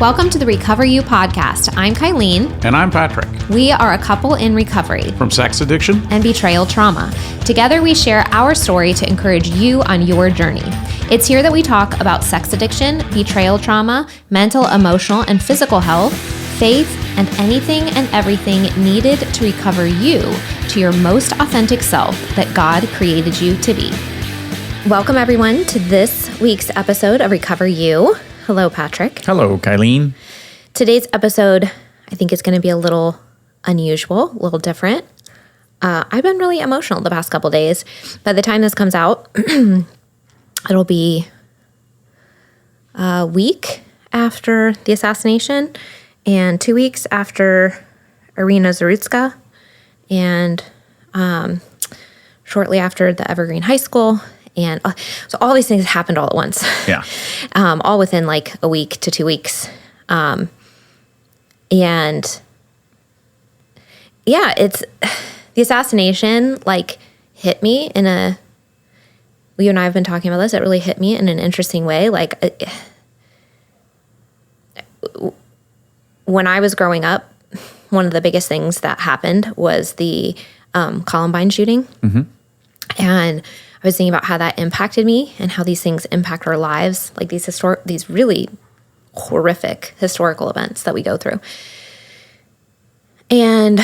Welcome to the Recover You podcast. I'm Kylene. And I'm Patrick. We are a couple in recovery From sex addiction and betrayal trauma. Together, we share our story to encourage you on your journey. It's here that we talk about sex addiction, betrayal trauma, mental, emotional, and physical health, faith, and anything and everything needed to recover you to your most authentic self that God created you to be. Welcome, everyone, to this week's episode of Recover You. Hello, Patrick. Hello, Kylene. Today's episode, I think, is going to be a little unusual, a little different. I've been really emotional the past couple days. By the time this comes out, it'll be a week after the assassination and 2 weeks after Irina Zarutska and shortly after the Evergreen High School. And so all these things happened all at once. Yeah. All within like a week to 2 weeks. And yeah, it's the assassination like hit me in a, you and I have been talking about this. It really hit me in an interesting way. Like when I was growing up, one of the biggest things that happened was the Columbine shooting. Mm-hmm. And I was thinking about how that impacted me and how these things impact our lives, like these really horrific historical events that we go through. And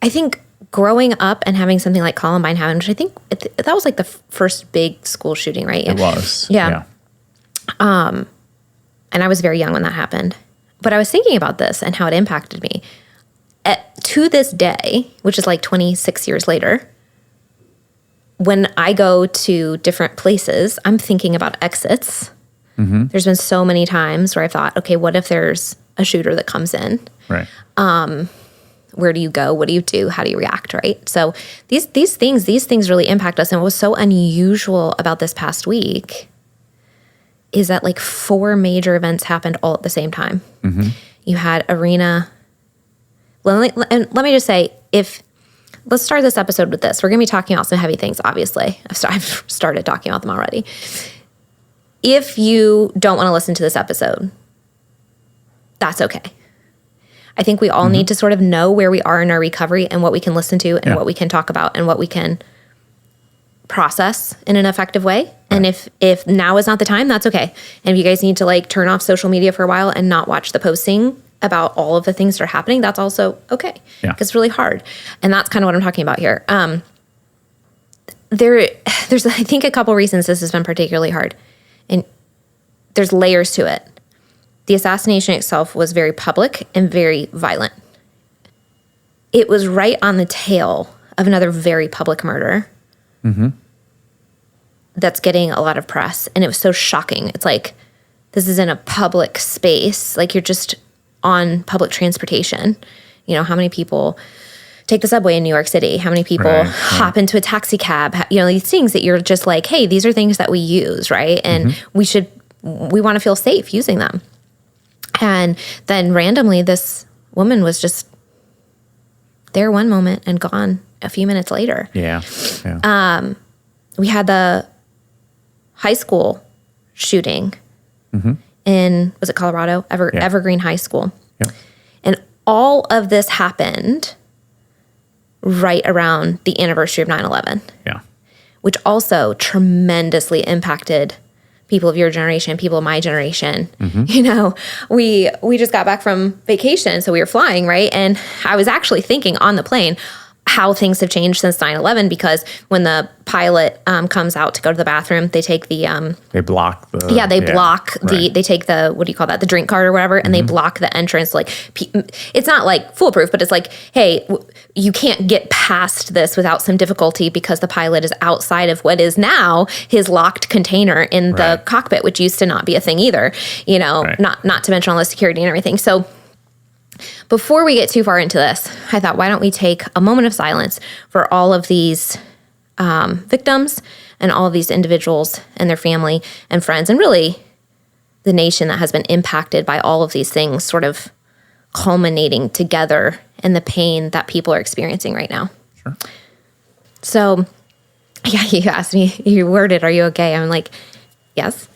I think growing up and having something like Columbine happen, which I think that was like the first big school shooting, right? It was. Yeah. And I was very young when that happened. But I was thinking about this and how it impacted me. To this day, which is like 26 years later, when I go to different places, I'm thinking about exits. Mm-hmm. There's been so many times where I thought, okay, what if there's a shooter that comes in? Right. Where do you go? What do you do? How do you react? Right. So these things really impact us. And what was so unusual about this past week is that like 4 major events happened all at the same time. Mm-hmm. You had Irina. And let me just say, let's start this episode with this. We're going to be talking about some heavy things, obviously. I've started talking about them already. If you don't want to listen to this episode, that's okay. I think we all need to sort of know where we are in our recovery and what we can listen to and what we can talk about and what we can process in an effective way. Right. And if now is not the time, that's okay. And if you guys need to like turn off social media for a while and not watch the posting about all of the things that are happening, that's also okay. Yeah. Because it's really hard. And that's kind of what I'm talking about here. There's, I think, a couple reasons this has been particularly hard. And there's layers to it. The assassination itself was very public and very violent. It was right on the tail of another very public murder that's getting a lot of press. And it was so shocking. It's like, this is in a public space. Like, you're just on public transportation. You know, how many people take the subway in New York City? How many people hop into a taxi cab? You know, these things that you're just like, hey, these are things that we use, right? And we want to feel safe using them. And then randomly, this woman was just there one moment and gone a few minutes later. Yeah. We had the high school shooting in, was it Colorado? Evergreen High School. Yep. And all of this happened right around the anniversary of 9/11. Yeah. Which also tremendously impacted people of your generation, people of my generation. You know, we just got back from vacation, so we were flying, right? And I was actually thinking on the plane how things have changed since 9/11, because when the pilot comes out to go to the bathroom, they take the they block the they take the, what do you call that, the drink cart or whatever, and they block the entrance. Like, it's not like foolproof, but it's like, hey, you can't get past this without some difficulty because the pilot is outside of what is now his locked container in the cockpit, which used to not be a thing either, you know, not to mention all the security and everything. So before we get too far into this, I thought, why don't we take a moment of silence for all of these victims and all of these individuals and their family and friends, and really the nation that has been impacted by all of these things sort of culminating together in the pain that people are experiencing right now. Sure. So, yeah, you asked me, you worded, are you okay? I'm like, yes.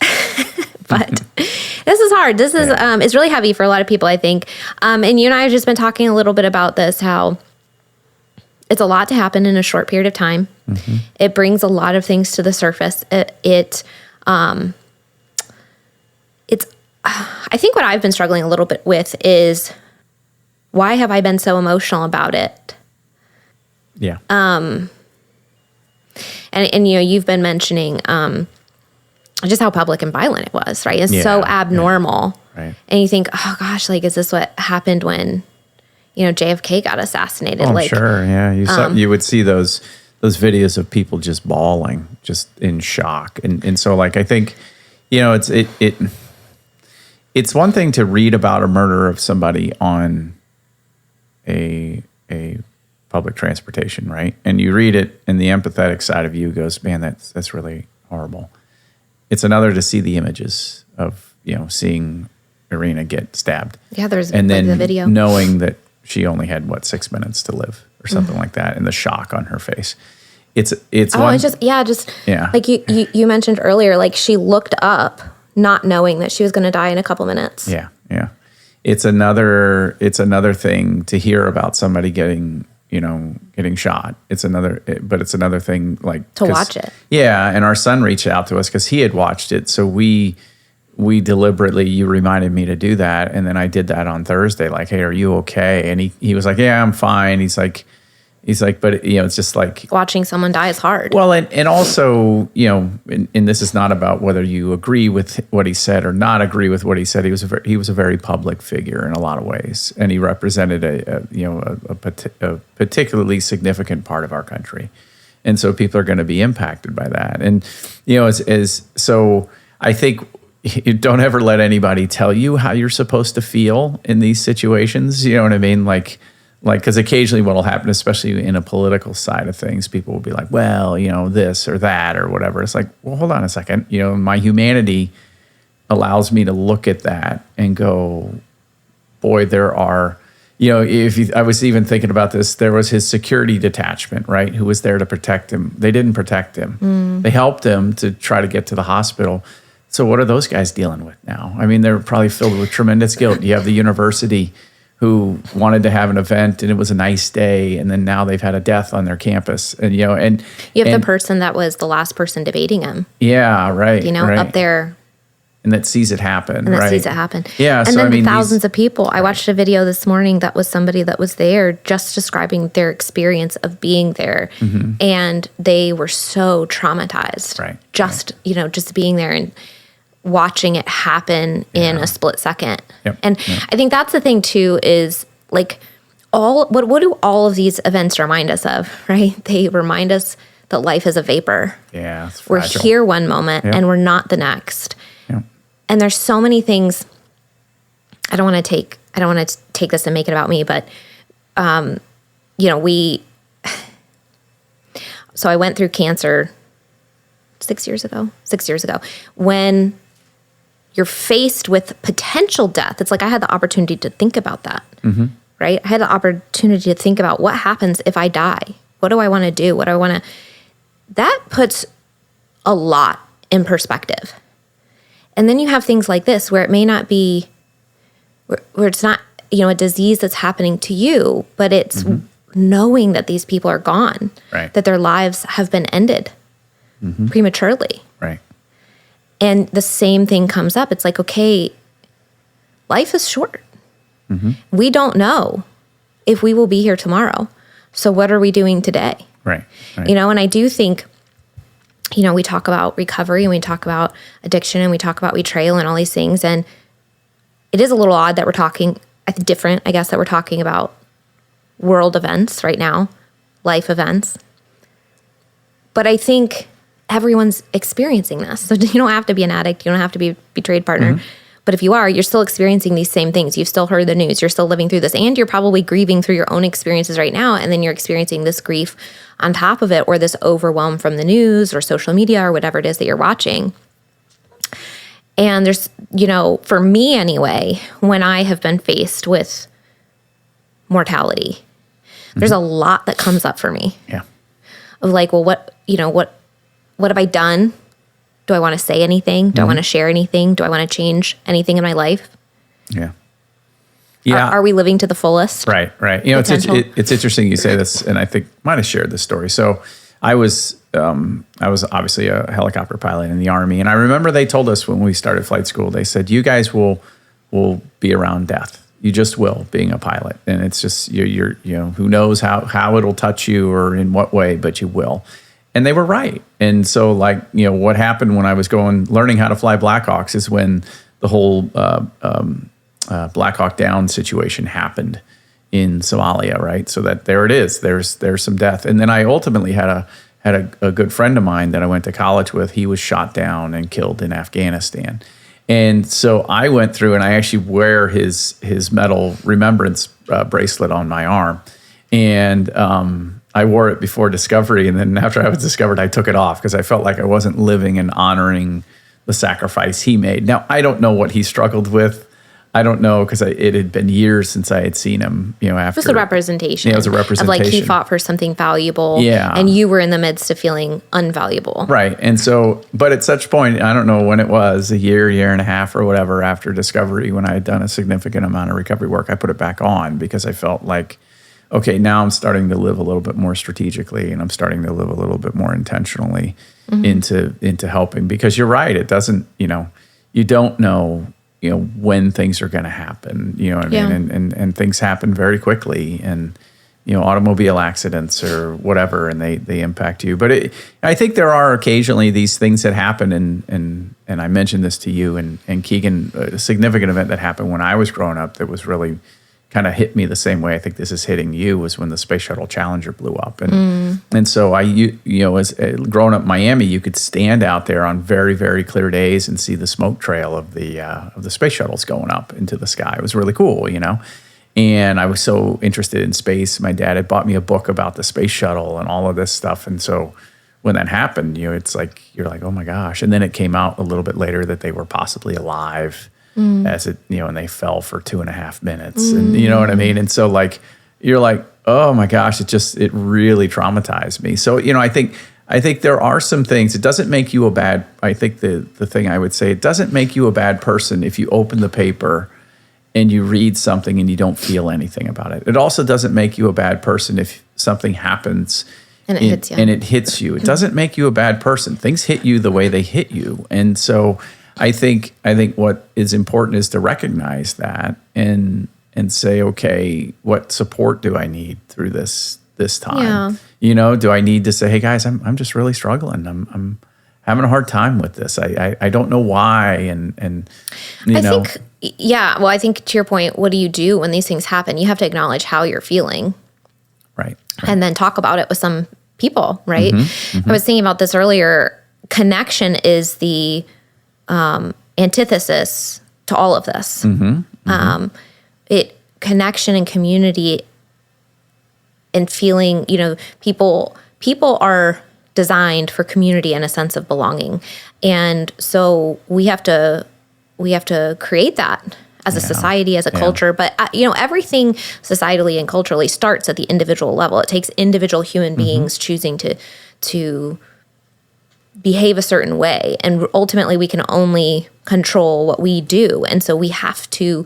But This is hard. This is it's really heavy for a lot of people, I think. And you and I have just been talking a little bit about this, how it's a lot to happen in a short period of time. Mm-hmm. It brings a lot of things to the surface. It's I think what I've been struggling a little bit with is, why have I been so emotional about it? Yeah. And you've been mentioning just how public and violent it was, right? It's so abnormal. Yeah. Right. And you think, oh gosh, like, is this what happened when, JFK got assassinated? Oh, like, sure. Yeah. You would see those videos of people just bawling, just in shock. And so, like, I think, it's one thing to read about a murder of somebody on a public transportation, right? And you read it, and the empathetic side of you goes, man, that's really horrible. It's another to see the images of, seeing Irina get stabbed. Yeah, there's and then the video. Knowing that she only had 6 minutes to live or something like that, and the shock on her face. It's like you mentioned earlier, like, she looked up not knowing that she was going to die in a couple minutes. Yeah. Yeah. It's another thing to hear about somebody getting shot. It's another thing, like, to watch it. Yeah. And our son reached out to us because he had watched it. So we deliberately, you reminded me to do that. And then I did that on Thursday. Like, hey, are you okay? And he was like, yeah, I'm fine. He's like, but it's just like, watching someone die is hard. Well, and also, and this is not about whether you agree with what he said or not agree with what he said. He was a very public figure in a lot of ways, and he represented a particularly significant part of our country, and so people are going to be impacted by that. And so I think, you don't ever let anybody tell you how you're supposed to feel in these situations. You know what I mean? Like, because occasionally what will happen, especially in a political side of things, people will be like, well, this or that or whatever. It's like, well, hold on a second. My humanity allows me to look at that and go, boy, there are, I was even thinking about this, there was his security detachment, right, who was there to protect him. They didn't protect him. They helped him to try to get to the hospital. So what are those guys dealing with now? I mean, they're probably filled with tremendous guilt. You have the university who wanted to have an event, and it was a nice day, and then now they've had a death on their campus, and you have the person that was the last person debating him. Yeah, right. Right. Up there, and that sees it happen. And that sees it happen. Yeah, and then thousands of people. Right. I watched a video this morning that was somebody that was there, just describing their experience of being there, and they were so traumatized. Right. Just being there and watching it happen in a split second. Yep. And I think that's the thing too, is like, what do all of these events remind us of, right? They remind us that life is a vapor. Yeah. It's we're fragile. here one moment and we're not the next. Yep. And there's so many things. I don't want to take this and make it about me, but so I went through cancer 6 years ago, when you're faced with potential death. It's like, I had the opportunity to think about that, right? I had the opportunity to think about, what happens if I die? What do I want to do? What do I want to... That puts a lot in perspective. And then you have things like this, where it may not be, where it's not, a disease that's happening to you, but it's knowing that these people are gone, right, that their lives have been ended prematurely. Right. And the same thing comes up. It's like, okay, life is short. We don't know if we will be here tomorrow. So what are we doing today? Right. And I do think, we talk about recovery, and we talk about addiction, and we talk about betrayal and all these things. And it is a little odd that we're talking, different, I guess, that we're talking about world events right now, life events. But I think everyone's experiencing this. So you don't have to be an addict. You don't have to be a betrayed partner. But if you are, you're still experiencing these same things. You've still heard the news. You're still living through this. And you're probably grieving through your own experiences right now. And then you're experiencing this grief on top of it, or this overwhelm from the news or social media or whatever it is that you're watching. And there's, for me anyway, when I have been faced with mortality, there's a lot that comes up for me. Yeah. Of like, well, what have I done Do I want to say anything? Do I want to share anything? Do I want to change anything in my life? Yeah. Yeah. Are we living to the fullest? Right. You know, it's interesting you say this, and I think I might have shared this story. So I was obviously a helicopter pilot in the Army, and I remember they told us when we started flight school, they said, you guys will be around death. You just will, being a pilot. And it's just, you're who knows how it'll touch you or in what way, but you will. And they were right. And so what happened when I was learning how to fly Blackhawks is when the whole Black Hawk Down situation happened in Somalia, right? So that there it is. There's some death. And then I ultimately had a good friend of mine that I went to college with. He was shot down and killed in Afghanistan. And so I went through, and I actually wear his medal remembrance bracelet on my arm. And I wore it before Discovery, and then after I was discovered, I took it off because I felt like I wasn't living and honoring the sacrifice he made. Now, I don't know what he struggled with. I don't know, because it had been years since I had seen him, after. It was a representation. Yeah, it was a representation. Of he fought for something valuable. Yeah. And you were in the midst of feeling unvaluable. Right. And so, but at such point, I don't know when it was, a year and a half or whatever after Discovery, when I had done a significant amount of recovery work, I put it back on because I felt like, okay, now I'm starting to live a little bit more strategically, and I'm starting to live a little bit more intentionally into helping, because you're right. It doesn't, you don't know, when things are going to happen, what I mean? And things happen very quickly, and, automobile accidents or whatever, and they impact you. But I think there are occasionally these things that happen, and I mentioned this to you and Keegan, a significant event that happened when I was growing up that was really kind of hit me the same way I think this is hitting you, was when the Space Shuttle Challenger blew up. And so as growing up in Miami, you could stand out there on very, very clear days and see the smoke trail of the space shuttles going up into the sky. It was really cool, And I was so interested in space. My dad had bought me a book about the space shuttle and all of this stuff. And so when that happened, it's like, you're like, oh my gosh. And then it came out a little bit later that they were possibly alive as it, and they fell for 2.5 minutes, and you know what I mean? And so you're like, oh my gosh, it really traumatized me. So, I think there are some things. It doesn't make you I think the thing I would say, it doesn't make you a bad person if you open the paper and you read something and you don't feel anything about it. It also doesn't make you a bad person if something happens and it hits you. It doesn't make you a bad person. Things hit you the way they hit you. And so I think what is important is to recognize that and say, okay, what support do I need through this time? Yeah. Do I need to say, hey guys, I'm just really struggling. I'm having a hard time with this. I don't know why. And I think, well, I think to your point, what do you do when these things happen? You have to acknowledge how you're feeling. Right. And then talk about it with some people, right? I was thinking about this earlier. Connection is the antithesis to all of this. Connection and community and feeling, people are designed for community and a sense of belonging. And so we have to create that as a society, as a culture. But, everything societally and culturally starts at the individual level. It takes individual human beings choosing to behave a certain way. And ultimately, we can only control what we do. And so we have to,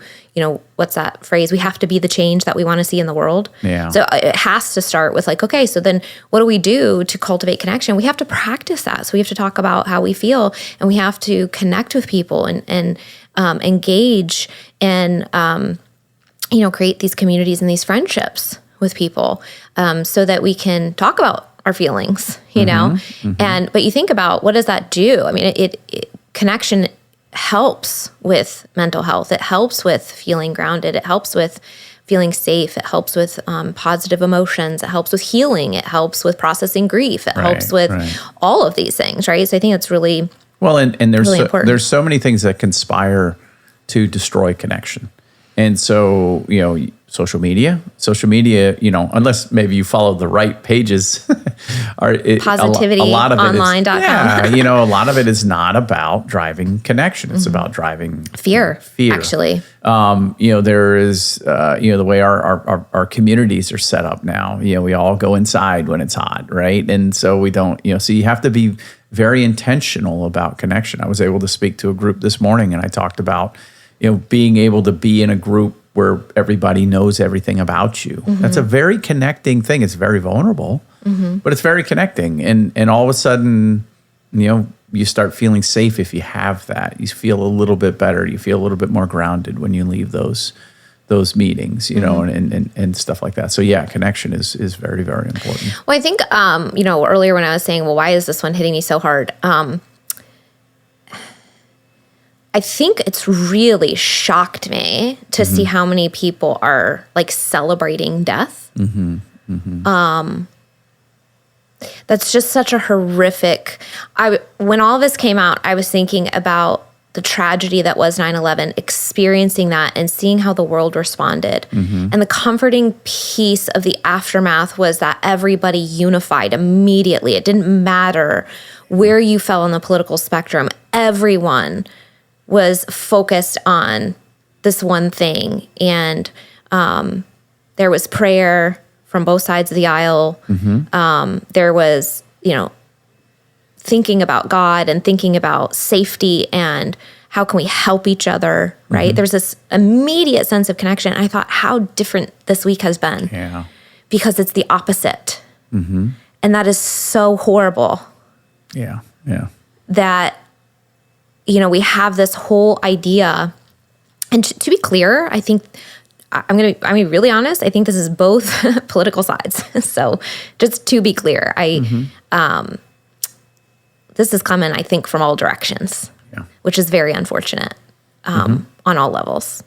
what's that phrase? We have to be the change that we want to see in the world. Yeah. So it has to start with okay, so then what do we do to cultivate connection? We have to practice that. So we have to talk about how we feel, and we have to connect with people and engage and, create these communities and these friendships with people so that we can talk about our feelings, but you think about, what does that do? I mean, it connection helps with mental health. It helps with feeling grounded. It helps with feeling safe. It helps with positive emotions. It helps with healing. It helps with processing grief. It helps with all of these things, right? So I think it's really well, and there's really important. There's so many things that conspire to destroy connection. And so, social media, unless maybe you follow the right pages, Positivityonline.com. A lot of it is not about driving connection. It's about driving fear, actually. There is, the way our communities are set up now, we all go inside when it's hot, right? And so we don't, so you have to be very intentional about connection. I was able to speak to a group this morning, and I talked about, being able to be in a group where everybody knows everything about you. That's a very connecting thing. It's very vulnerable, but it's very connecting. And all of a sudden, you start feeling safe if you have that. You feel a little bit better. You feel a little bit more grounded when you leave those meetings, and stuff like that. So yeah, connection is very, very important. Well, I think, earlier when I was saying, well, why is this one hitting me so hard? I think it's really shocked me to see how many people are like celebrating death. That's just such a horrific. When all of this came out, I was thinking about the tragedy that was 9/11, experiencing that and seeing how the world responded. And the comforting piece of the aftermath was that everybody unified immediately. It didn't matter where you fell on the political spectrum. Everyone was focused on this one thing. And there was prayer from both sides of the aisle. There was, thinking about God and thinking about safety and how can we help each other, right? There's this immediate sense of connection. I thought how different this week has been. Yeah. Because it's the opposite. And that is so horrible. Yeah. That, we have this whole idea. And to be clear, I think, really honest, I think this is both political sides. So just to be clear, this is coming, I think, from all directions, which is very unfortunate on all levels.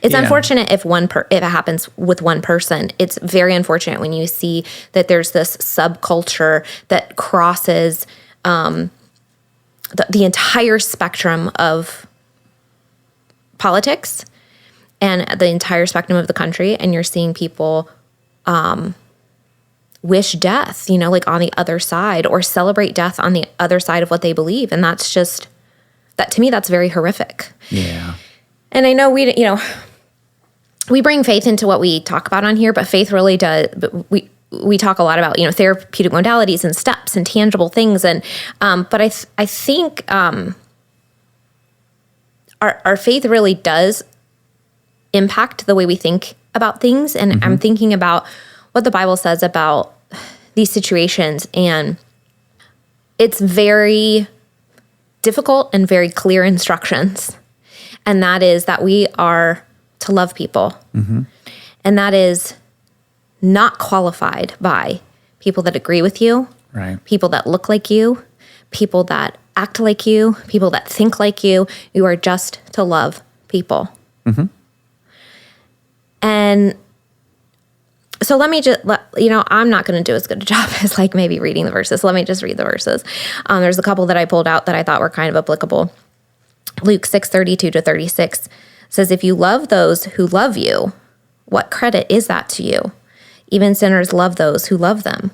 It's unfortunate if if it happens with one person. It's very unfortunate when you see that there's this subculture that crosses the entire spectrum of politics and the entire spectrum of the country, and you're seeing people wish death, like on the other side, or celebrate death on the other side of what they believe. And that's just, that to me, that's very horrific. Yeah. And I know we bring faith into what we talk about on here, but faith really does, we talk a lot about, therapeutic modalities and steps and tangible things. And, but I think our faith really does impact the way we think about things. And I'm thinking about what the Bible says about these situations. And it's very difficult and very clear instructions. And that is that we are to love people. And that is not qualified by people that agree with you, right? People that look like you, people that act like you, people that think like you. You are just to love people. And so let me just, I'm not going to do as good a job as like maybe reading the verses. Let me just read the verses. There's a couple that I pulled out that I thought were kind of applicable. Luke 6:32-36 says, if you love those who love you, what credit is that to you? Even sinners love those who love them.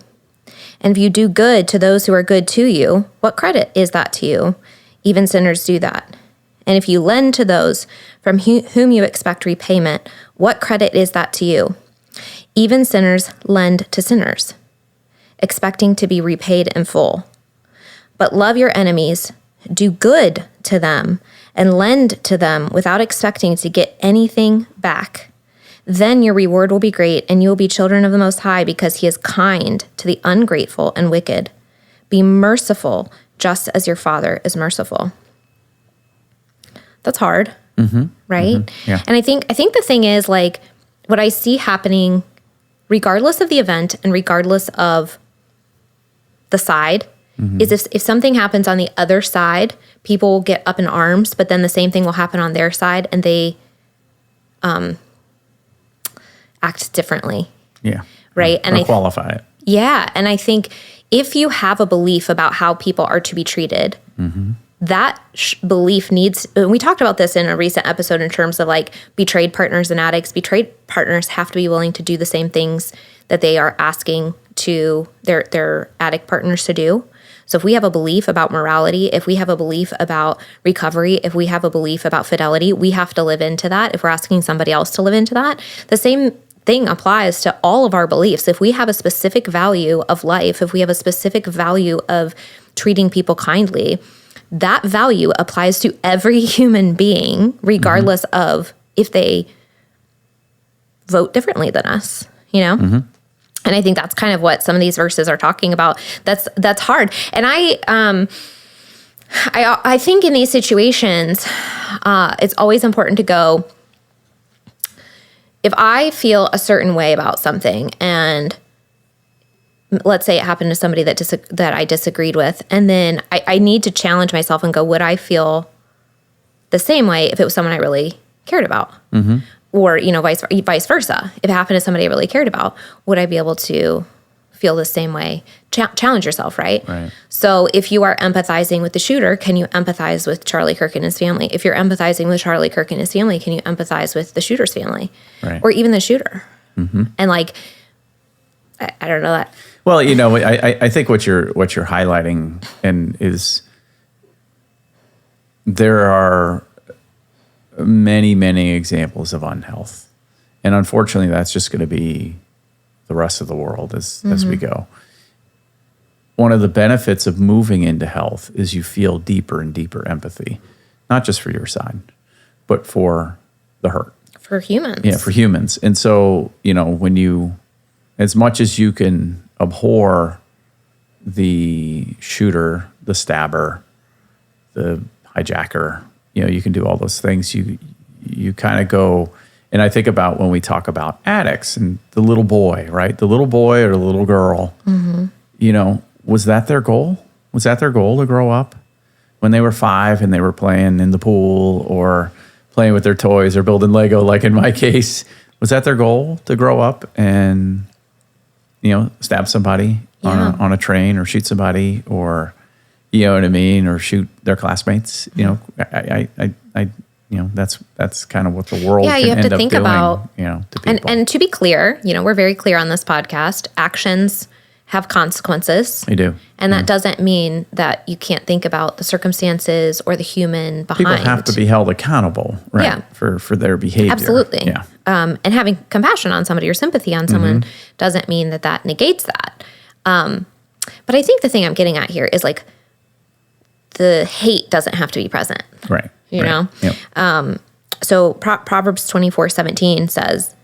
And if you do good to those who are good to you, what credit is that to you? Even sinners do that. And if you lend to those from whom you expect repayment, what credit is that to you? Even sinners lend to sinners, expecting to be repaid in full. But love your enemies, do good to them, and lend to them without expecting to get anything back. Then your reward will be great, and you will be children of the Most High, because he is kind to the ungrateful and wicked. Be merciful, just as your Father is merciful. That's hard, right? Yeah. And I think the thing is, like, what I see happening, regardless of the event and regardless of the side, is if something happens on the other side, people will get up in arms, but then the same thing will happen on their side, and they act differently. Yeah. Right? And qualify it. Yeah. And I think if you have a belief about how people are to be treated, that belief needs, we talked about this in a recent episode in terms of like betrayed partners and addicts. Betrayed partners have to be willing to do the same things that they are asking to their addict partners to do. So if we have a belief about morality, if we have a belief about recovery, if we have a belief about fidelity, we have to live into that. If we're asking somebody else to live into that, the same thing applies to all of our beliefs. If we have a specific value of life, if we have a specific value of treating people kindly, that value applies to every human being, regardless of if they vote differently than us, you know? And I think that's kind of what some of these verses are talking about. That's hard. And I think in these situations, it's always important to go, if I feel a certain way about something, and let's say it happened to somebody that I disagreed with, and then I need to challenge myself and go, would I feel the same way if it was someone I really cared about? Or, you know, vice versa. If it happened to somebody I really cared about, would I be able to feel the same way? Challenge yourself, right? So if you are empathizing with the shooter, can you empathize with Charlie Kirk and his family? If you're empathizing with Charlie Kirk and his family, can you empathize with the shooter's family? Or even the shooter? And like, I don't know that. Well, you know, I think what you're highlighting and is there are many examples of unhealth, and unfortunately, that's just going to be the rest of the world as we go. One of the benefits of moving into health is you feel deeper and deeper empathy, not just for your side, but for the hurt. For humans. Yeah, for humans. And so, you know, when you, as much as you can abhor the shooter, the stabber, the hijacker, you know, you can do all those things. You kind of go, and I think about when we talk about addicts and the little boy, right? The little boy or the little girl, you know, was that their goal? Was that their goal to grow up when they were 5 and they were playing in the pool or playing with their toys or building Lego, like in my case? Was that their goal, to grow up and, you know, stab somebody on a train or shoot somebody, or, you know what I mean, or shoot their classmates? You know, I you know, that's kind of what the world can you have end to up think doing, about, you know, to people. And to be clear, you know, we're very clear on this podcast. Actions have consequences. They do. And that doesn't mean that you can't think about the circumstances or the human behind. People have to be held accountable, right? For their behavior. Absolutely. Yeah. And having compassion on somebody or sympathy on someone doesn't mean that negates that. But I think the thing I'm getting at here is like, the hate doesn't have to be present. Right. You know? Yep. So Proverbs 24:17 says,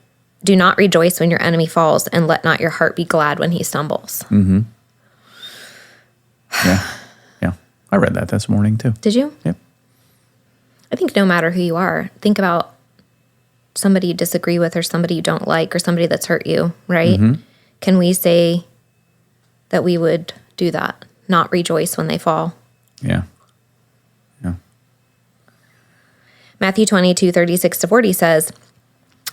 do not rejoice when your enemy falls, and let not your heart be glad when he stumbles. Yeah. I read that this morning too. Did you? Yep. I think no matter who you are, think about somebody you disagree with or somebody you don't like or somebody that's hurt you, right? Can we say that we would do that, not rejoice when they fall? Yeah. Matthew 22:36-40 says,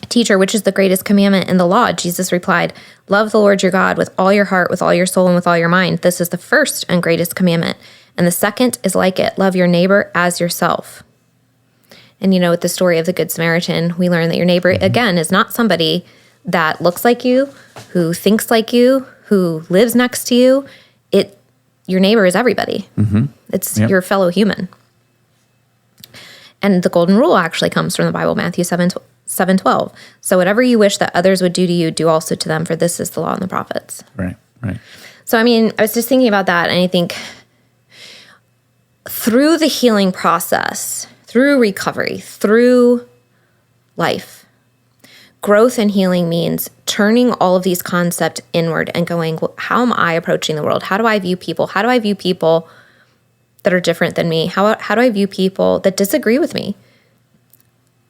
Teacher, which is the greatest commandment in the law? Jesus replied, love the Lord your God with all your heart, with all your soul, and with all your mind. This is the first and greatest commandment. And the second is like it. Love your neighbor as yourself. And you know, with the story of the Good Samaritan, we learn that your neighbor, again, is not somebody that looks like you, who thinks like you, who lives next to you. Your neighbor is everybody. It's your fellow human. And the golden rule actually comes from the Bible, Matthew 7:12. So whatever you wish that others would do to you, do also to them, for this is the law and the prophets. Right. So, I mean, I was just thinking about that, and I think through the healing process, through recovery, through life, growth and healing means turning all of these concepts inward and going, well, how am I approaching the world? How do I view people? How do I view people that are different than me? How do I view people that disagree with me?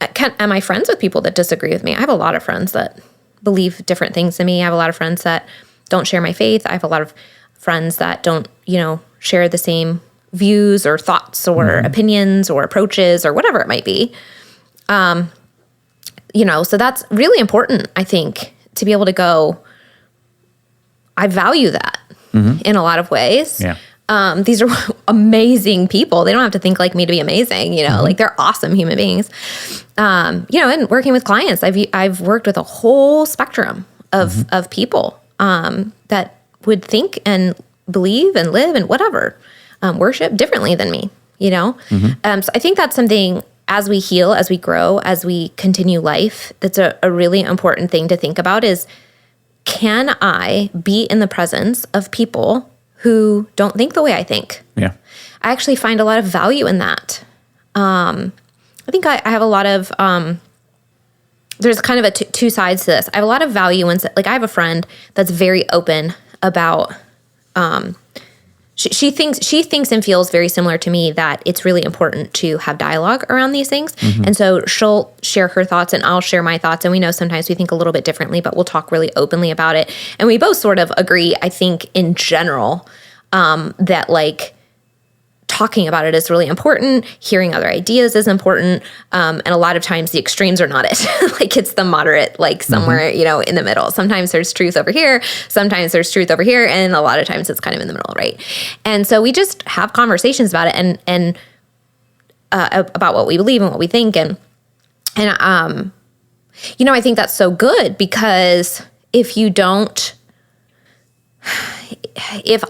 Am I friends with people that disagree with me? I have a lot of friends that believe different things than me. I have a lot of friends that don't share my faith. I have a lot of friends that don't, you know, share the same views or thoughts or opinions or approaches or whatever it might be. You know, so that's really important, I think, to be able to go, I value that in a lot of ways. Yeah. These are amazing people. They don't have to think like me to be amazing, like they're awesome human beings. And working with clients, I've worked with a whole spectrum of people that would think and believe and live and whatever, worship differently than me, So I think that's something as we heal, as we grow, as we continue life, that's a really important thing to think about is, can I be in the presence of people who don't think the way I think? Yeah. I actually find a lot of value in that. I think I have a lot of, there's kind of a two sides to this. I have a lot of value in, like I have a friend that's very open about, she thinks and feels very similar to me that it's really important to have dialogue around these things. And so she'll share her thoughts and I'll share my thoughts. And we know sometimes we think a little bit differently, but we'll talk really openly about it. And we both sort of agree, I think in general, that like talking about it is really important. Hearing other ideas is important. And a lot of times the extremes are not it. Like it's the moderate, like somewhere, in the middle. Sometimes there's truth over here. Sometimes there's truth over here. And a lot of times it's kind of in the middle, right? And so we just have conversations about it and about what we believe and what we think. And I think that's so good because if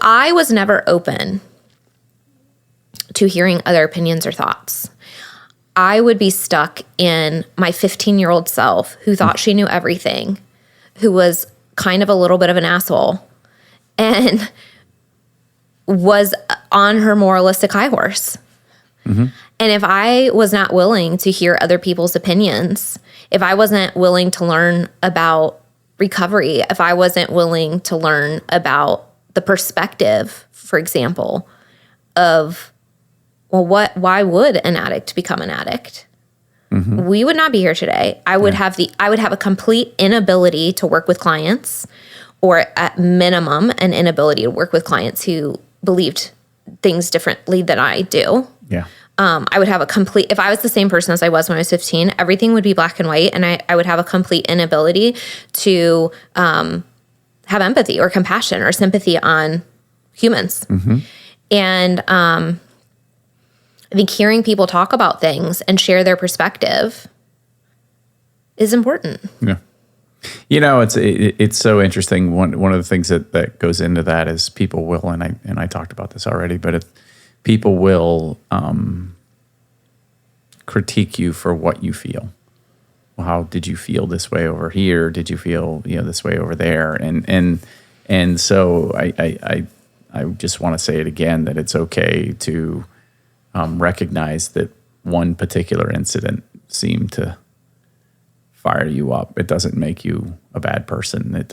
I was never open to hearing other opinions or thoughts, I would be stuck in my 15-year-old self who thought she knew everything, who was kind of a little bit of an asshole, and was on her moralistic high horse. And if I was not willing to hear other people's opinions, if I wasn't willing to learn about recovery, if I wasn't willing to learn about the perspective, for example, of why would an addict become an addict? We would not be here today. I would have a complete inability to work with clients, or at minimum, an inability to work with clients who believed things differently than I do. Yeah. I would have if I was the same person as I was when I was 15, everything would be black and white, and I would have a complete inability to have empathy or compassion or sympathy on humans. And I think hearing people talk about things and share their perspective is important. Yeah. It's so interesting. One of the things that goes into that is people will, and I talked about this already, but people will critique you for what you feel. Well, how did you feel this way over here? Did you feel this way over there? And so I just want to say it again that it's okay to recognize that one particular incident seemed to fire you up. It doesn't make you a bad person. It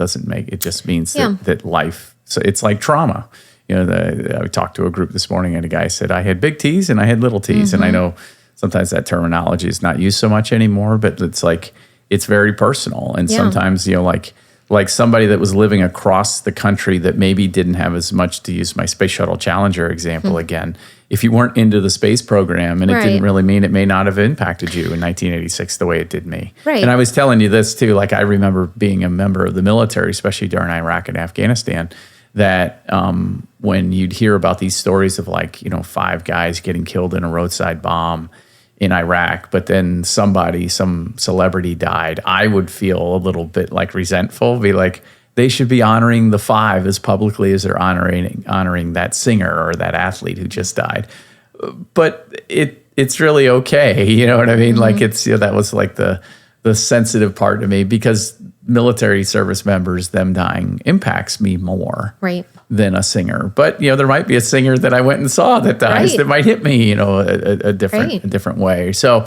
just means that life. So it's like trauma. I talked to a group this morning and a guy said, I had big T's and I had little T's. And I know sometimes that terminology is not used so much anymore, but it's like, it's very personal. And sometimes, like somebody that was living across the country that maybe didn't have as much, to use my Space Shuttle Challenger example again, if you weren't into the space program, and it didn't really mean it may not have impacted you in 1986 the way it did me. Right. And I was telling you this too, like I remember being a member of the military, especially during Iraq and Afghanistan, that when you'd hear about these stories of 5 guys getting killed in a roadside bomb in Iraq, but then some celebrity died, I would feel a little bit like resentful, be like, they should be honoring the 5 as publicly as they're honoring that singer or that athlete who just died. But it's really okay, you know what I mean? Like it's that was like the sensitive part to me, because military service members, them dying impacts me more than a singer. But there might be a singer that I went and saw that dies that might hit me, a different way. So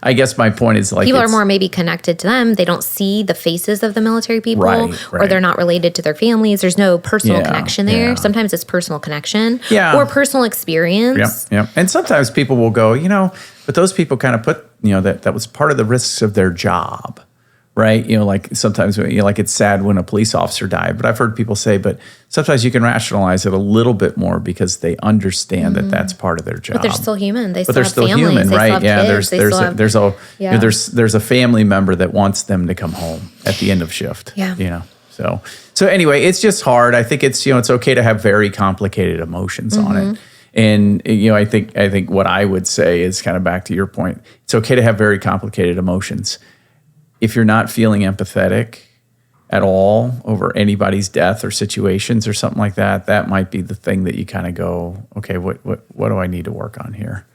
I guess my point is people are more maybe connected to them. They don't see the faces of the military people, or they're not related to their families. There's no personal connection there. Yeah. Sometimes it's personal connection or personal experience. Yeah. And sometimes people will go, but those people kind of put, that was part of the risks of their job. Right? Like sometimes, like it's sad when a police officer died, but I've heard people say, but sometimes you can rationalize it a little bit more because they understand that that's part of their job. But they're still human. They still have families. Human, they right? Still have Kids. There's a family member that wants them to come home at the end of shift. Yeah. So anyway, it's just hard. I think it's okay to have very complicated emotions on it. And I think what I would say is kind of back to your point. It's okay to have very complicated emotions. If you're not feeling empathetic at all over anybody's death or situations or something like that, that might be the thing that you kind of go, okay, what do I need to work on here?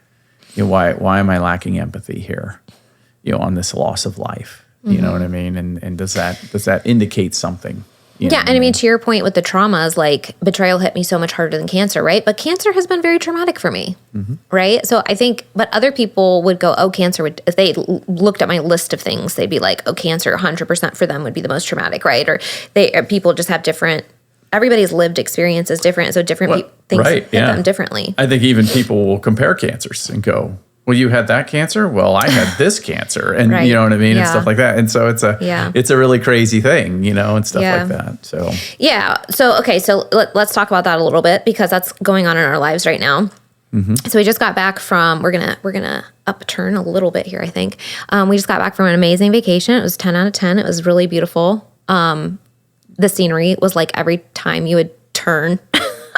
Why am I lacking empathy here? On this loss of life. You know what I mean? And does that indicate something? Yeah, and I mean, to your point with the traumas, like betrayal hit me so much harder than cancer, right? But cancer has been very traumatic for me, right? So I think, but other people would go, oh, cancer would, if they looked at my list of things, they'd be like, oh, cancer 100% for them would be the most traumatic, right? Or people just have different, everybody's lived experience is different, so different things hit them differently. I think even people will compare cancers and go, well, you had that cancer? Well, I had this cancer. And you know what I mean? And stuff like that. And so it's a really crazy thing, and stuff like that. So, So, okay. So let's talk about that a little bit because that's going on in our lives right now. So we just got back from, we're going to upturn a little bit here, I think. We just got back from an amazing vacation. It was 10 out of 10. It was really beautiful. The scenery was like every time you would turn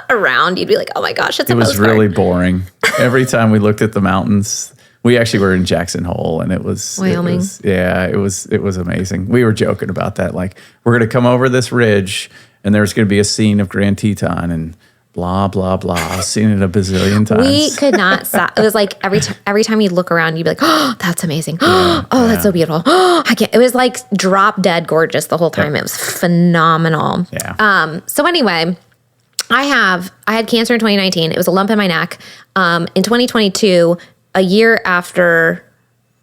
around, you'd be like, oh my gosh, it's a postcard. It was really boring. Every time we looked at the mountains, we actually were in Jackson Hole, and it was Wyoming. It was amazing. We were joking about that, like we're going to come over this ridge, and there's going to be a scene of Grand Teton, and blah blah blah. I've seen it a bazillion times. We could not stop. It was like every time you look around, you'd be like, oh, that's amazing. That's so beautiful. I can't. It was like drop dead gorgeous the whole time. It was phenomenal. Yeah. So anyway. I had cancer in 2019. It was a lump in my neck. In 2022, a year after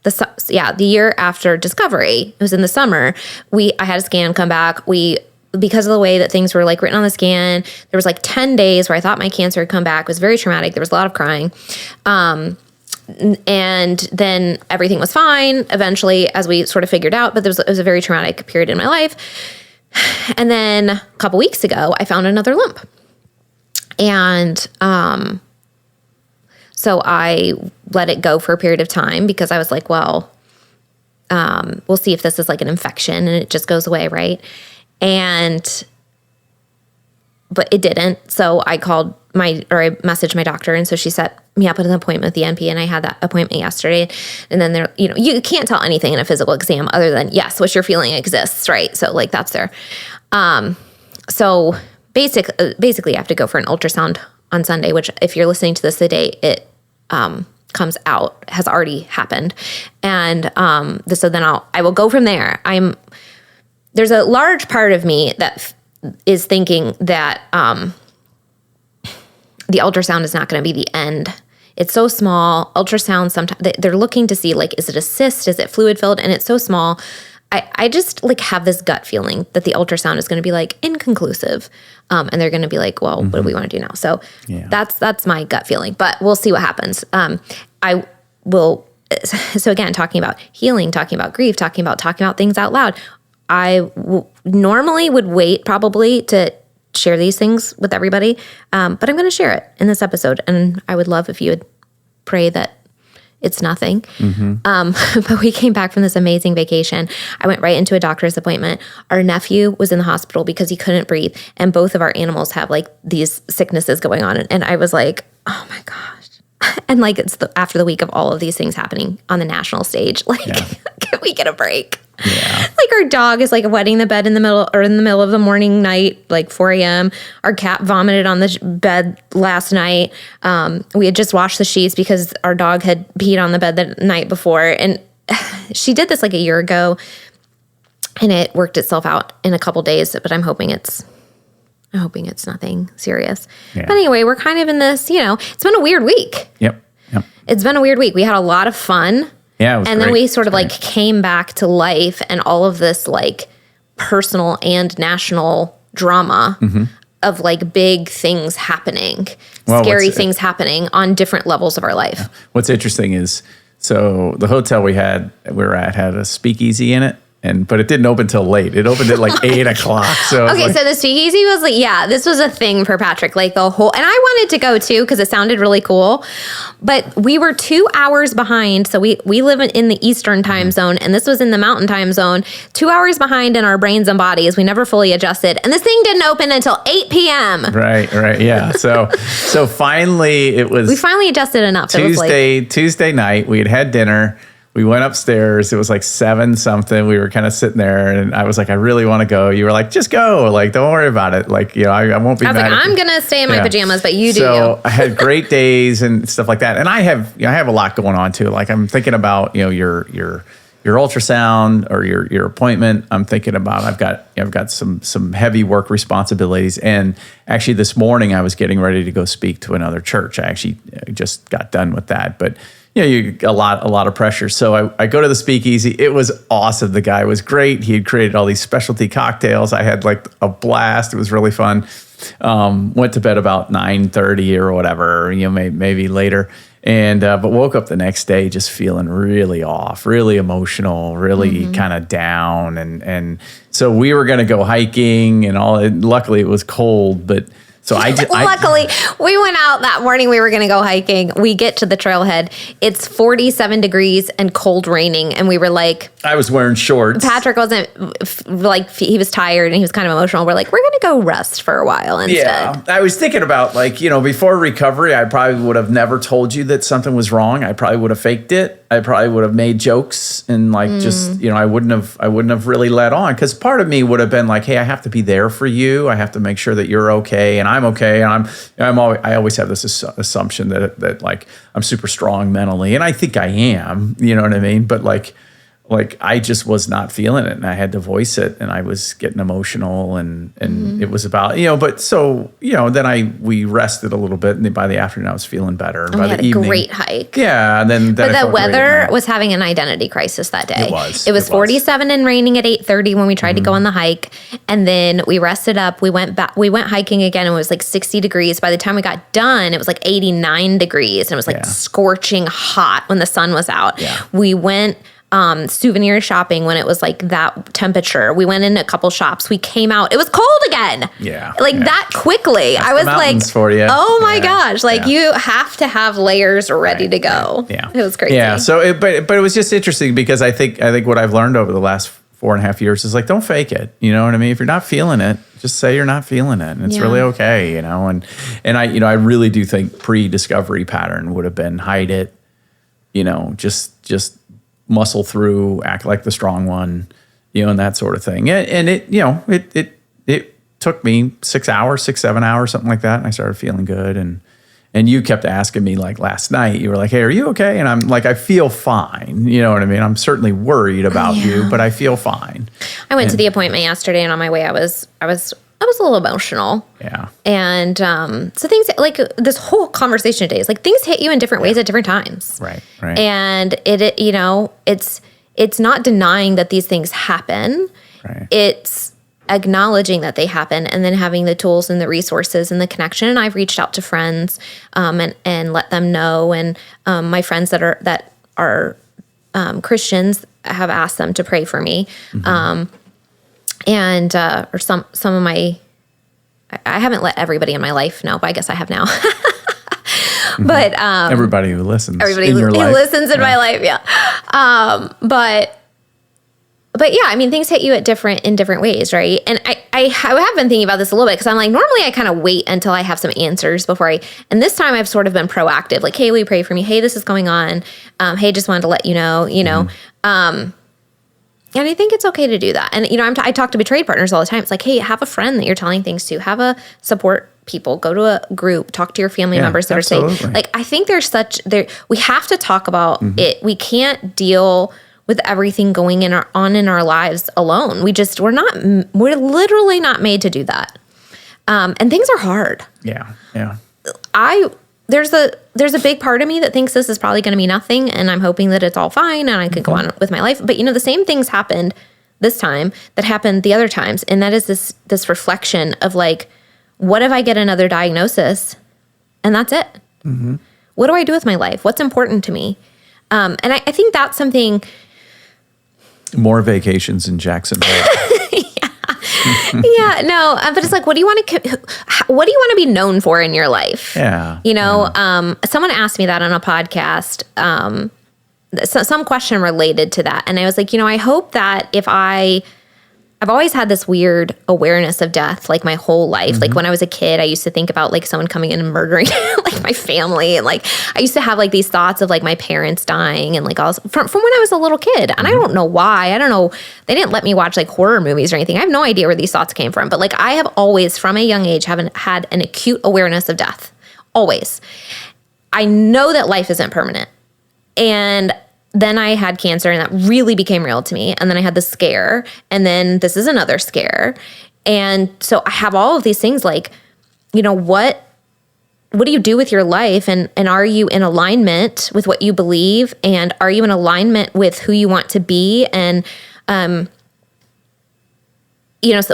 the year after discovery, it was in the summer. I had a scan come back. Because of the way that things were like written on the scan, there was like 10 days where I thought my cancer had come back. It was very traumatic. There was a lot of crying. And then everything was fine eventually as we sort of figured out, but it was a very traumatic period in my life. And then a couple weeks ago, I found another lump. And so I let it go for a period of time because I was like, well, we'll see if this is like an infection and it just goes away, right? But it didn't. So I messaged my doctor, and so she set me up with an appointment with the NP, and I had that appointment yesterday. And then you can't tell anything in a physical exam other than, yes, what you're feeling exists, right? So like that's there. So basically you have to go for an ultrasound on Sunday, which if you're listening to this the day it comes out has already happened. And so then I will go from there. There's a large part of me that is thinking that the ultrasound is not going to be the end. It's so small. Ultrasound, sometimes they're looking to see, like, is it a cyst? Is it fluid filled? And it's so small. I just like have this gut feeling that the ultrasound is going to be like inconclusive. And they're going to be like, well, what do we want to do now? So that's my gut feeling, but we'll see what happens. So again, talking about healing, talking about grief, talking about things out loud. Normally would wait probably to share these things with everybody. But I'm going to share it in this episode. And I would love if you would pray that it's nothing. But we came back from this amazing vacation. I went right into a doctor's appointment. Our nephew was in the hospital because he couldn't breathe. And both of our animals have like these sicknesses going on. And I was like, oh my gosh. And like it's after the week of all of these things happening on the national stage. Like, can we get a break? Yeah. Like our dog is like wetting the bed in the middle of the morning night, like 4 a.m. Our cat vomited on the bed last night. We had just washed the sheets because our dog had peed on the bed the night before. And she did this like a year ago and it worked itself out in a couple days, but I'm hoping it's nothing serious. Yeah. But anyway, we're kind of in this, it's been a weird week. Yep. It's been a weird week. We had a lot of fun. Yeah, it was and great. then we sort of like came back to life and all of this like personal and national drama of like big things happening, scary things happening on different levels of our life. What's interesting is, so the hotel we were at had a speakeasy in it, but it didn't open till late. It opened at like 8 o'clock. So Okay, so the speakeasy was like, yeah, this was a thing for Patrick, like the whole, and I wanted to go too because it sounded really cool, but we were 2 hours behind. So we live in the Eastern time zone, and this was in the Mountain time zone, 2 hours behind in our brains and bodies. We never fully adjusted, and this thing didn't open until 8 p.m. Right, yeah. So finally it was. We finally adjusted enough. Tuesday night. We had dinner. We went upstairs. It was like 7 something. We were kind of sitting there, and I was like, I really want to go. You were like, just go. Like, don't worry about it. Like, I won't be mad. I was like, I'm going to stay in my pajamas, but you do. So I had great days and stuff like that. And I have a lot going on too. Like, I'm thinking about, your ultrasound or your appointment. I'm thinking about, I've got some heavy work responsibilities. And actually this morning I was getting ready to go speak to another church. I actually just got done with that, but you a lot of pressure. So I go to the speakeasy. It was awesome. The guy was great. He had created all these specialty cocktails. I had like a blast. It was really fun. Went to bed about 9:30 or whatever, maybe later. And but woke up the next day just feeling really off, really emotional, really kind of down. And so we were going to go hiking and all. Luckily, it was cold, but. So luckily, we went out that morning. We were going to go hiking. We get to the trailhead. It's 47 degrees and cold raining. And we were like, I was wearing shorts. Patrick wasn't like, he was tired and he was kind of emotional. We're like, we're going to go rest for a while instead. Yeah. I was thinking about before recovery, I probably would have never told you that something was wrong. I probably would have faked it. I probably would have made jokes and I wouldn't have really let on, because part of me would have been like, hey, I have to be there for you. I have to make sure that you're okay and I'm okay. And I always have this assumption that like I'm super strong mentally, and I think I am, you know what I mean? But like I just was not feeling it, and I had to voice it, and I was getting emotional, and it was about, but so, then we rested a little bit, and by the afternoon I was feeling better. And we by had the evening, a great hike. Yeah. And then but the weather was having an identity crisis that day. It was 47 and raining at 8:30 when we tried to go on the hike. And then we rested up. We went hiking again, and it was like 60 degrees. By the time we got done, it was like 89 degrees, and it was like scorching hot when the sun was out. Yeah. We went souvenir shopping when it was like that temperature. We went in a couple shops. We came out. It was cold again. Yeah. That quickly. That's I was like, for you. oh my gosh. You have to have layers ready to go. Yeah. It was crazy. Yeah. So, but it was just interesting because I think what I've learned over the last 4.5 years is like, don't fake it. You know what I mean? If you're not feeling it, just say you're not feeling it. And it's really okay, and I really do think pre-discovery pattern would have been hide it, just muscle through, act like the strong one, and that sort of thing. And it took me 7 hours, something like that. And I started feeling good. And you kept asking me like last night, you were like, hey, are you okay? And I'm like, I feel fine. You know what I mean? I'm certainly worried about you, but I feel fine. I went to the appointment yesterday, and on my way, I was a little emotional. Yeah. And so things like this whole conversation today is like things hit you in different ways at different times. Right. And it's not denying that these things happen. Right. It's acknowledging that they happen, and then having the tools and the resources and the connection. And I've reached out to friends and let them know. And my friends that are Christians, have asked them to pray for me. And or some of my, I haven't let everybody in my life know, but I guess I have now. But everybody who listens, listens in my life, But yeah, I mean, things hit you in different ways, right? And I have been thinking about this a little bit, because I'm like, normally I kind of wait until I have some answers before and this time I've sort of been proactive, like, hey, will you pray for me? Hey, this is going on. Hey, just wanted to let you know, and I think it's okay to do that. And, I talk to betrayed partners all the time. It's like, hey, have a friend that you're telling things to, have a support people, go to a group, talk to your family members that are safe. Like, I think we have to talk about it. We can't deal with everything going on in our lives alone. We're literally not made to do that. And things are hard. Yeah. There's a big part of me that thinks this is probably going to be nothing, and I'm hoping that it's all fine and I can go on with my life. But the same things happened this time that happened the other times, and that is this reflection of like, what if I get another diagnosis and that's it? What do I do with my life? What's important to me? And I think that's something. More vacations in Jackson Hole. Yeah, no, but it's like, what do you want to be known for in your life? Yeah. Someone asked me that on a podcast, some question related to that. And I was like, I hope that I've always had this weird awareness of death, like my whole life. Like when I was a kid, I used to think about like someone coming in and murdering like my family. And like, I used to have like these thoughts of like my parents dying and like all from when I was a little kid. And I don't know why. I don't know. They didn't let me watch like horror movies or anything. I have no idea where these thoughts came from. But like I have always, from a young age, haven't had an acute awareness of death. Always. I know that life isn't permanent. And then I had cancer and that really became real to me. And then I had the scare. And then this is another scare. And so I have all of these things like, what do you do with your life? And are you in alignment with what you believe? And are you in alignment with who you want to be? And, so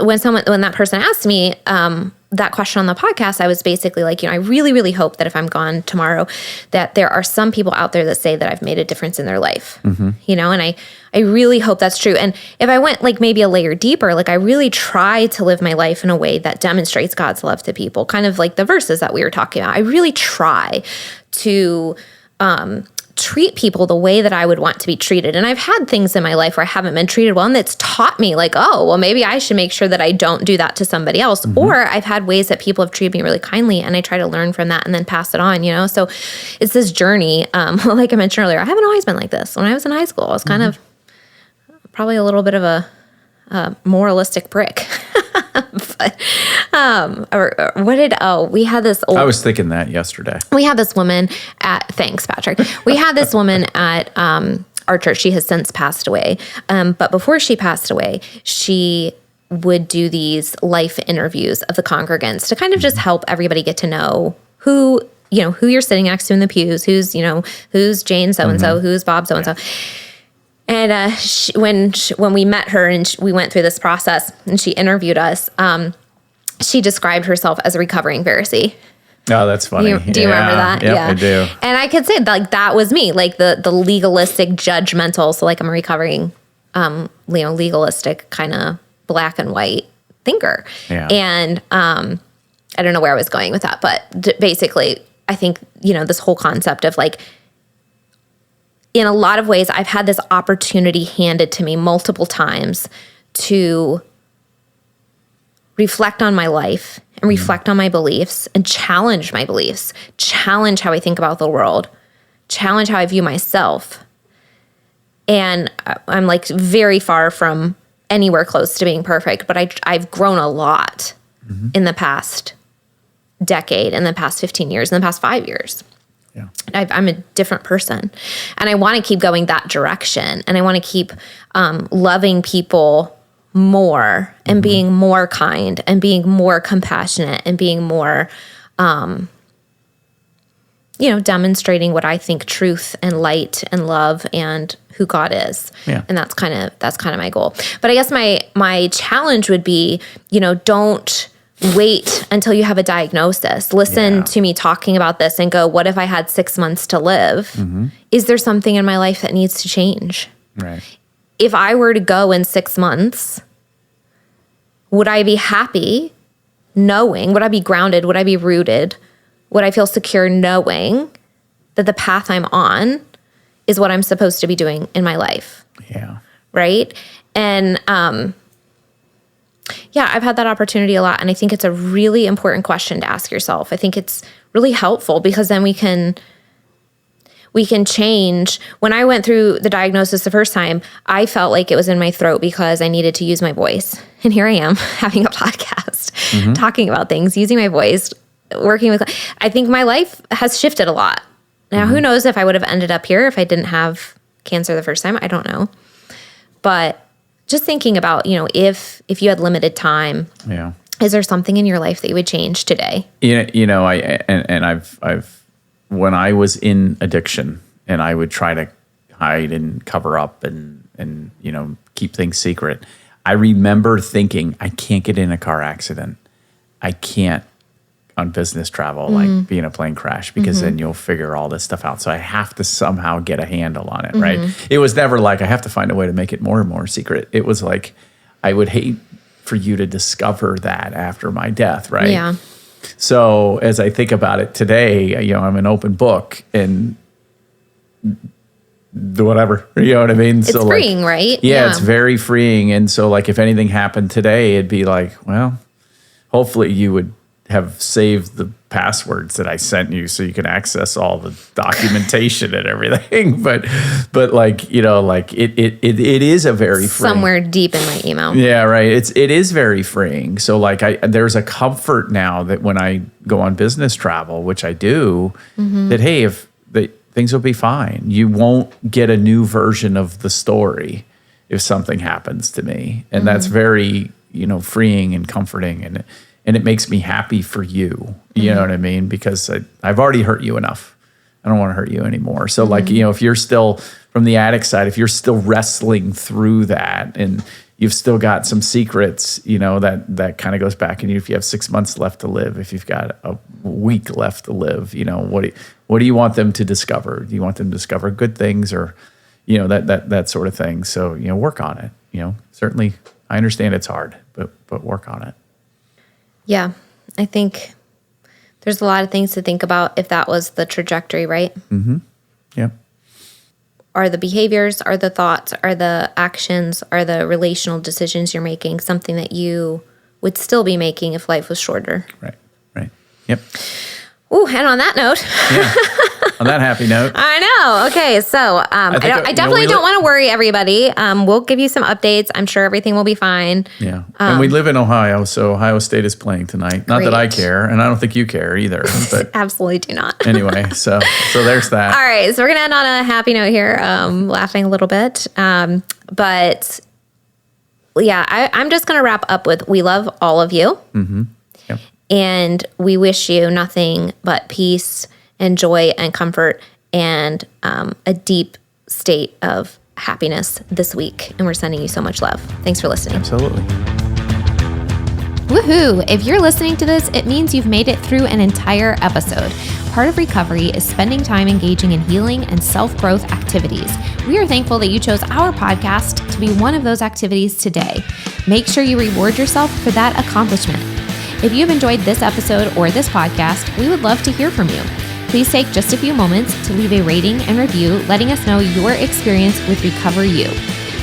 when that person asked me, that question on the podcast, I was basically like, I really, really hope that if I'm gone tomorrow, that there are some people out there that say that I've made a difference in their life, and I really hope that's true. And if I went like maybe a layer deeper, like I really try to live my life in a way that demonstrates God's love to people, kind of like the verses that we were talking about. I really try to, treat people the way that I would want to be treated. And I've had things in my life where I haven't been treated well, and that's taught me like, oh, well, maybe I should make sure that I don't do that to somebody else. Or I've had ways that people have treated me really kindly, and I try to learn from that and then pass it on, So it's this journey. Like I mentioned earlier, I haven't always been like this. When I was in high school, I was kind of probably a little bit of a moralistic prick. But we had this old... I was thinking that yesterday. We had this woman thanks, Patrick. We had this woman at our church. She has since passed away. But before she passed away, she would do these life interviews of the congregants to kind of just help everybody get to know who you're sitting next to in the pews, who's Jane so-and-so, who's Bob so-and-so. And when we met her and we went through this process and she interviewed us, she described herself as a recovering Pharisee. Oh, that's funny. Do you remember that? Yeah, I do. And I could say like that was me, like the legalistic, judgmental. So like I'm a recovering, legalistic kind of black and white thinker. Yeah. And I don't know where I was going with that, but basically I think, this whole concept of like, in a lot of ways, I've had this opportunity handed to me multiple times to reflect on my life and reflect on my beliefs and challenge my beliefs, challenge how I think about the world, challenge how I view myself. And I'm like very far from anywhere close to being perfect, but I've grown a lot in the past decade, in the past 15 years, in the past 5 years. Yeah. I'm a different person, and I want to keep going that direction. And I want to keep loving people more and being more kind and being more compassionate and being more, demonstrating what I think truth and light and love and who God is. Yeah. And that's kind of my goal. But I guess my challenge would be, don't wait until you have a diagnosis. Listen to me talking about this and go, what if I had 6 months to live? Is there something in my life that needs to change? Right. If I were to go in 6 months, would I be happy knowing, would I be grounded? Would I be rooted? Would I feel secure knowing that the path I'm on is what I'm supposed to be doing in my life? Yeah. Right? And, I've had that opportunity a lot, and I think it's a really important question to ask yourself. I think it's really helpful because then we can change. When I went through the diagnosis the first time, I felt like it was in my throat because I needed to use my voice. And here I am having a podcast, talking about things, using my voice, working with. I think my life has shifted a lot. Now, who knows if I would have ended up here if I didn't have cancer the first time? I don't know. But just thinking about, if you had limited time, is there something in your life that you would change today? I've when I was in addiction and I would try to hide and cover up and keep things secret, I remember thinking, I can't get in a car accident. I can't on business travel, like being a plane crash, because then you'll figure all this stuff out. So I have to somehow get a handle on it, right? It was never like I have to find a way to make it more and more secret. It was like I would hate for you to discover that after my death, right? Yeah. So as I think about it today, you know, I'm an open book and whatever, you know what I mean? It's so freeing, like, right? Yeah, it's very freeing. And so like if anything happened today, it'd be like, well, hopefully you would have saved the passwords that I sent you so you can access all the documentation and everything. But like, you know, like it is a very freeing. Somewhere deep in my email. Yeah, right. It is very freeing. So like there's a comfort now that when I go on business travel, which I do, that hey, things will be fine. You won't get a new version of the story if something happens to me. And that's very, you know, freeing and comforting, and it makes me happy for you. You know what I mean? Because I've already hurt you enough. I don't want to hurt you anymore. So like, you know, if you're still from the addict side, if you're still wrestling through that and you've still got some secrets, you know, that kind of goes back. And if you have 6 months left to live, if you've got a week left to live, you know, what do you want them to discover? Do you want them to discover good things, or, you know, that sort of thing? So, you know, work on it. You know, certainly I understand it's hard, but work on it. Yeah. I think there's a lot of things to think about if that was the trajectory, right? Yeah. Are the behaviors, are the thoughts, are the actions, are the relational decisions you're making something that you would still be making if life was shorter? Right. Yep. Ooh, and on that note. Yeah. On that happy note. I know. Okay, so I definitely don't want to worry everybody. We'll give you some updates. I'm sure everything will be fine. Yeah. And we live in Ohio, so Ohio State is playing tonight. Not that I care, and I don't think you care either. But absolutely do not. Anyway, so there's that. All right, so we're going to end on a happy note here, laughing a little bit. But yeah, I'm just going to wrap up with we love all of you. Yep. And we wish you nothing but peace and joy and comfort and a deep state of happiness this week. And we're sending you so much love. Thanks for listening. Absolutely. Woohoo! If you're listening to this, it means you've made it through an entire episode. Part of recovery is spending time engaging in healing and self-growth activities. We are thankful that you chose our podcast to be one of those activities today. Make sure you reward yourself for that accomplishment. If you've enjoyed this episode or this podcast, we would love to hear from you. Please take just a few moments to leave a rating and review, letting us know your experience with Recover You.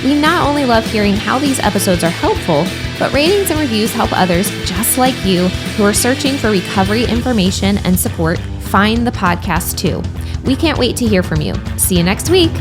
We not only love hearing how these episodes are helpful, but ratings and reviews help others just like you who are searching for recovery information and support find the podcast too. We can't wait to hear from you. See you next week.